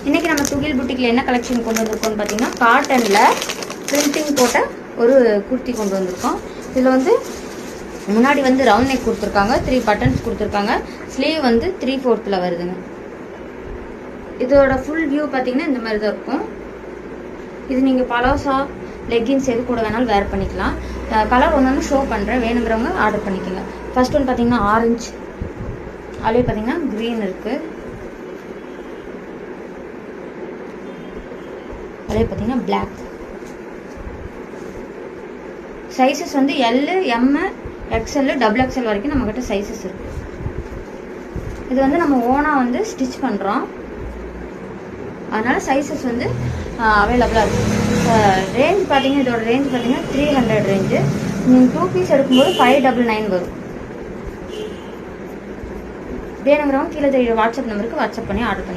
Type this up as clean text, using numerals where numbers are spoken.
இன்றைக்கி நம்ம துகில் புட்டிக்கில் என்ன கலெக்ஷன் கொண்டு வந்திருக்கோம்னு பார்த்தீங்கன்னா, காட்டனில் பிரிண்டிங் போட்ட ஒரு குர்த்தி கொண்டு வந்திருக்கோம். இதில் வந்து முன்னாடி வந்து ரவுண்ட் நெக் கொடுத்துருக்காங்க, 3 பட்டன்ஸ் கொடுத்துருக்காங்க. ஸ்லீவ் வந்து 3/4 வருதுங்க. இதோட ஃபுல் வியூ பார்த்தீங்கன்னா இந்த மாதிரி தான் இருக்கும். இது நீங்கள் பலாசா லெக்கின்ஸ் எது கூட வேணாலும் வேர் பண்ணிக்கலாம். கலர் ஒன்று ஷோ பண்ணுறேன், வேணுங்கிறவங்க ஆர்டர் பண்ணிக்கோங்க. ஃபர்ஸ்ட் ஒன்று பார்த்தீங்கன்னா ஆரஞ்சு, அதுலேயே பார்த்தீங்கன்னா க்ரீன் இருக்குது, அதே பார்த்தீங்கன்னா பிளாக். சைஸஸ் வந்து எல், எம், எக்ஸ்எல், XXL வரைக்கும் நம்மக்கிட்ட சைஸஸ் இருக்குது. இது வந்து நம்ம ஓனாக வந்து ஸ்டிச் பண்ணுறோம், அதனால் சைஸஸ் வந்து அவைலபிளாக இருக்குது. ரேஞ்ச் பார்த்தீங்கன்னா இதோட ரேஞ்ச் பார்த்தீங்கன்னா 300 ரேஞ்சு. நீங்கள் 2 பீஸ் எடுக்கும்போது 599 வரும். வேணுங்கிறவங்க கீழே தெரியுற வாட்ஸ்அப் நம்பருக்கு வாட்ஸ்அப் பண்ணி ஆர்டர் பண்ணி